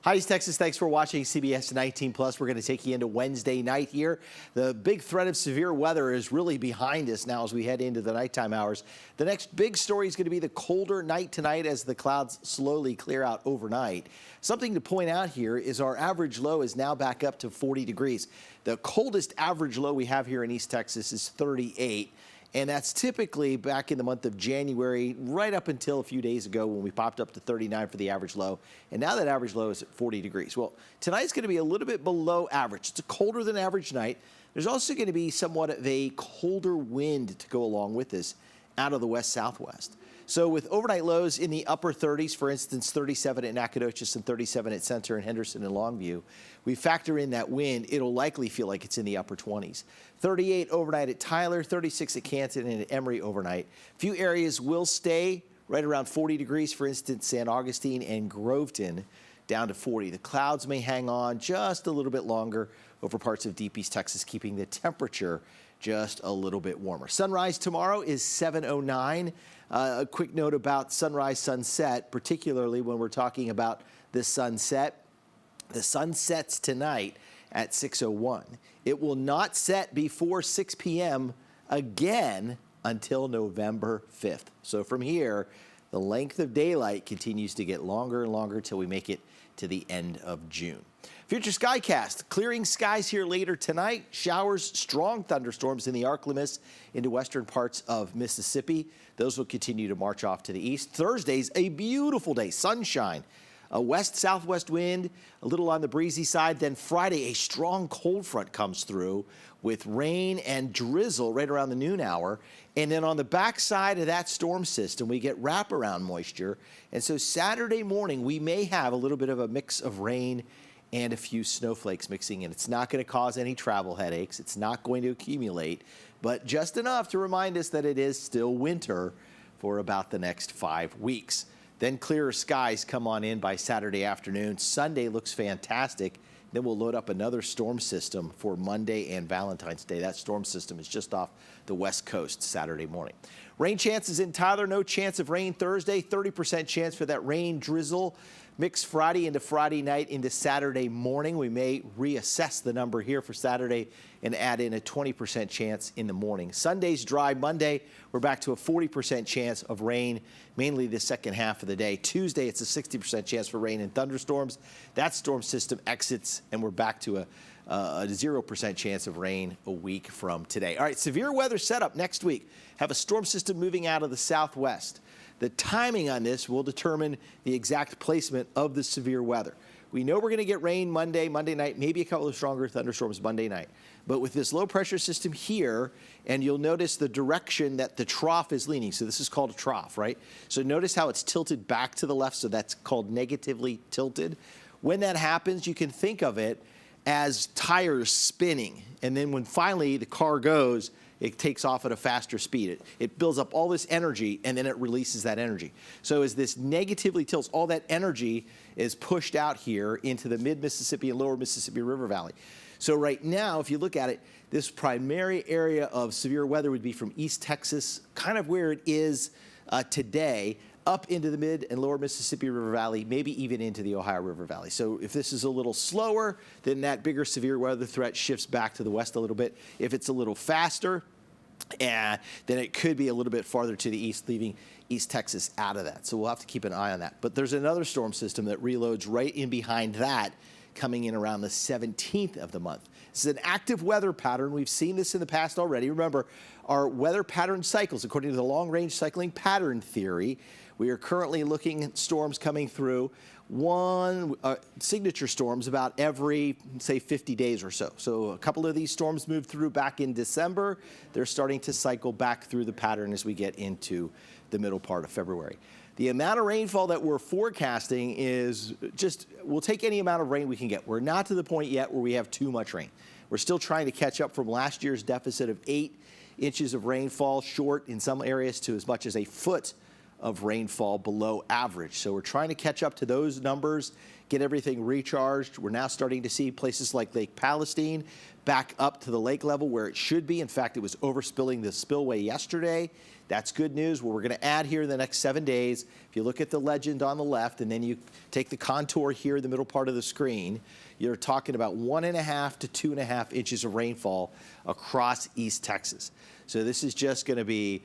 Hi, East Texas. Thanks for watching CBS 19 Plus. We're going to take you into Wednesday night here. The big threat of severe weather is really behind us now as we head into the nighttime hours. The next big story is going to be the colder night tonight as the clouds slowly clear out overnight. Something to point out here is our average low is now back up to 40 degrees. The coldest average low we have here in East Texas is 38. And that's typically back in the month of January, right up until a few days ago when we popped up to 39 for the average low. And now that average low is at 40 degrees. Well, tonight's going to be a little bit below average. It's a colder than average night. There's also going to be somewhat of a colder wind to go along with this out of the west-southwest. So with overnight lows in the upper 30s, for instance, 37 at Nacogdoches and 37 at Center and Henderson and Longview, we factor in that wind, it'll likely feel like it's in the upper 20s. 38 overnight at Tyler, 36 at Canton and at Emory overnight. Few areas will stay right around 40 degrees, for instance, San Augustine and Groveton down to 40. The clouds may hang on just a little bit longer over parts of deep East Texas, keeping the temperature just a little bit warmer. Sunrise tomorrow is 7:09. A quick note about sunrise, sunset, particularly when we're talking about the sunset. The sun sets tonight at 6:01. It will not set before 6 p.m. again until November 5th. So from here, the length of daylight continues to get longer and longer until we make it to the end of June. Future Skycast, clearing skies here later tonight. Showers, strong thunderstorms in the Arklamis into western parts of Mississippi. Those will continue to march off to the east. Thursday's a beautiful day, sunshine. A west-southwest wind, a little on the breezy side. Then Friday, a strong cold front comes through with rain and drizzle right around the noon hour. And then on the backside of that storm system, we get wraparound moisture. And so Saturday morning, we may have a little bit of a mix of rain and a few snowflakes mixing in. It's not going to cause any travel headaches. It's not going to accumulate, but just enough to remind us that it is still winter for about the next 5 weeks. Then clearer skies come on in by Saturday afternoon. Sunday looks fantastic. Then we'll load up another storm system for Monday and Valentine's Day. That storm system is just off the west coast Saturday morning. Rain chances in Tyler, no chance of rain Thursday, 30% chance for that rain drizzle. Mix Friday into Friday night into Saturday morning. We may reassess the number here for Saturday and add in a 20% chance in the morning. Sunday's dry. Monday, we're back to a 40% chance of rain, mainly the second half of the day. Tuesday, it's a 60% chance for rain and thunderstorms. That storm system exits, and we're back to a 0% chance of rain a week from today. All right, severe weather setup next week. Have a storm system moving out of the southwest. The timing on this will determine the exact placement of the severe weather. We know we're going to get rain Monday night, maybe a couple of stronger thunderstorms Monday night. But with this low pressure system here, and you'll notice the direction that the trough is leaning. So this is called a trough, right? So notice how it's tilted back to the left. So that's called negatively tilted. When that happens, you can think of it as tires spinning. And then when finally the car goes, it takes off at a faster speed. It builds up all this energy, and then it releases that energy. So as this negatively tilts, all that energy is pushed out here into the mid-Mississippi and lower Mississippi River Valley. So right now, if you look at it, this primary area of severe weather would be from East Texas, kind of where it is today, up into the mid and lower Mississippi River Valley, maybe even into the Ohio River Valley. So if this is a little slower, then that bigger severe weather threat shifts back to the west a little bit. If it's a little faster, then it could be a little bit farther to the east, leaving East Texas out of that. So we'll have to keep an eye on that. But there's another storm system that reloads right in behind that, coming in around the 17th of the month. This is an active weather pattern. We've seen this in the past already. Remember, our weather pattern cycles, according to the long-range cycling pattern theory, we are currently looking at storms coming through, signature storms about every, say, 50 days or so. So a couple of these storms moved through back in December. They're starting to cycle back through the pattern as we get into the middle part of February. The amount of rainfall that we're forecasting is just, we'll take any amount of rain we can get. We're not to the point yet where we have too much rain. We're still trying to catch up from last year's deficit of 8 inches of rainfall, short in some areas to as much as a foot of rainfall below average. So we're trying to catch up to those numbers, get everything recharged. We're now starting to see places like Lake Palestine back up to the lake level where it should be. In fact, it was overspilling the spillway yesterday. That's good news. What we're going to add here in the next 7 days, if you look at the legend on the left and then you take the contour here in the middle part of the screen, you're talking about 1.5 to 2.5 inches of rainfall across East Texas. So this is just going to be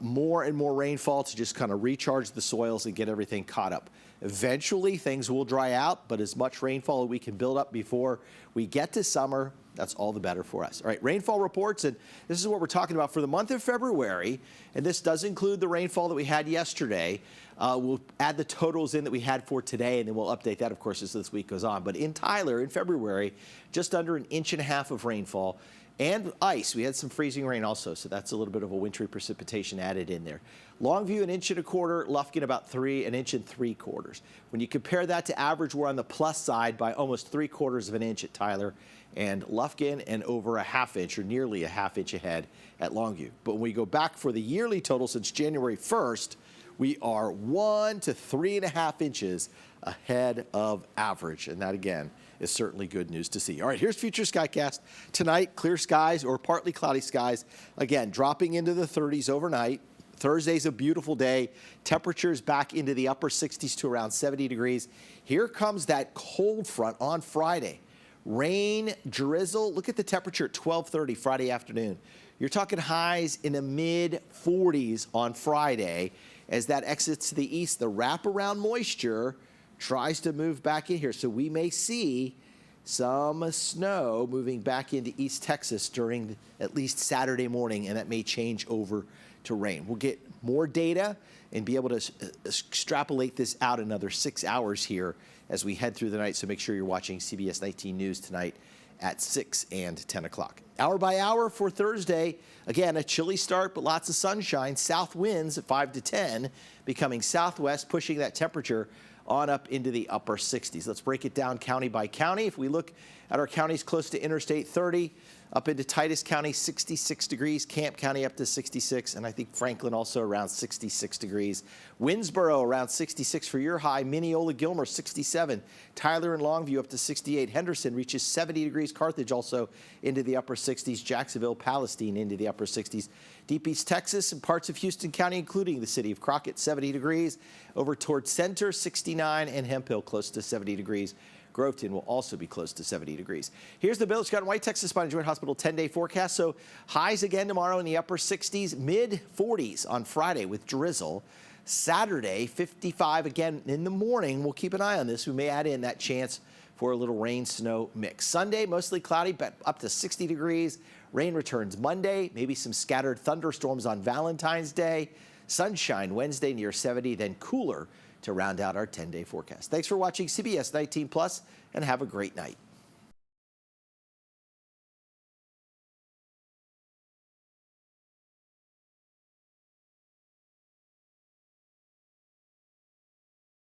more and more rainfall to just kind of recharge the soils and get everything caught up. Eventually, things will dry out, but as much rainfall as we can build up before we get to summer, that's all the better for us. All right, rainfall reports, and this is what we're talking about for the month of February, and this does include the rainfall that we had yesterday. We'll add the totals in that we had for today, and then we'll update that, of course, as this week goes on. But in Tyler, in February, just under 1.5 inches of rainfall. And ice. We had some freezing rain also, so that's a little bit of a wintry precipitation added in there. Longview, 1.25 inches. Lufkin, about 1.75 inches. When you compare that to average, we're on the plus side by almost 3/4 inch at Tyler and Lufkin, and over 1/2 inch, or nearly 1/2 inch ahead at Longview. But when we go back for the yearly total since January 1st, we are 1 to 3.5 inches ahead of average. And that, again, is certainly good news to see. All right, here's future Skycast. Tonight, clear skies or partly cloudy skies. Again, dropping into the 30s overnight. Thursday's a beautiful day. Temperatures back into the upper 60s to around 70 degrees. Here comes that cold front on Friday. Rain, drizzle. Look at the temperature at 12:30 Friday afternoon. You're talking highs in the mid-40s on Friday. As that exits to the east, the wraparound moisture tries to move back in here. So we may see some snow moving back into East Texas during at least Saturday morning, and that may change over to rain. We'll get more data and be able to extrapolate this out another 6 hours here as we head through the night. So make sure you're watching CBS 19 News tonight at 6 and 10 o'clock. Hour by hour for Thursday. Again, a chilly start, but lots of sunshine. South winds at 5 to 10, becoming southwest, pushing that temperature on up into the upper 60s. Let's break it down county by county. If we look at our counties close to Interstate 30, up into Titus County, 66 degrees. Camp County up to 66, and I think Franklin also around 66 degrees. Winsboro around 66 for your high. Mineola, Gilmer, 67. Tyler and Longview up to 68. Henderson reaches 70 degrees. Carthage also into the upper 60s. Jacksonville, Palestine into the upper 60s. Deep East Texas and parts of Houston County, including the city of Crockett, 70 degrees. Over towards Center, 69, and Hemphill close to 70 degrees. Groveton will also be close to 70 degrees. Here's the Bill Scott and White Texas Spine Joint Hospital 10-day forecast. So highs again tomorrow in the upper 60s, mid-40s on Friday with drizzle. Saturday, 55 again in the morning. We'll keep an eye on this. We may add in that chance for a little rain-snow mix. Sunday, mostly cloudy, but up to 60 degrees. Rain returns Monday, maybe some scattered thunderstorms on Valentine's Day. Sunshine Wednesday near 70, then cooler to round out our 10-day forecast. Thanks for watching CBS 19 Plus, and have a great night.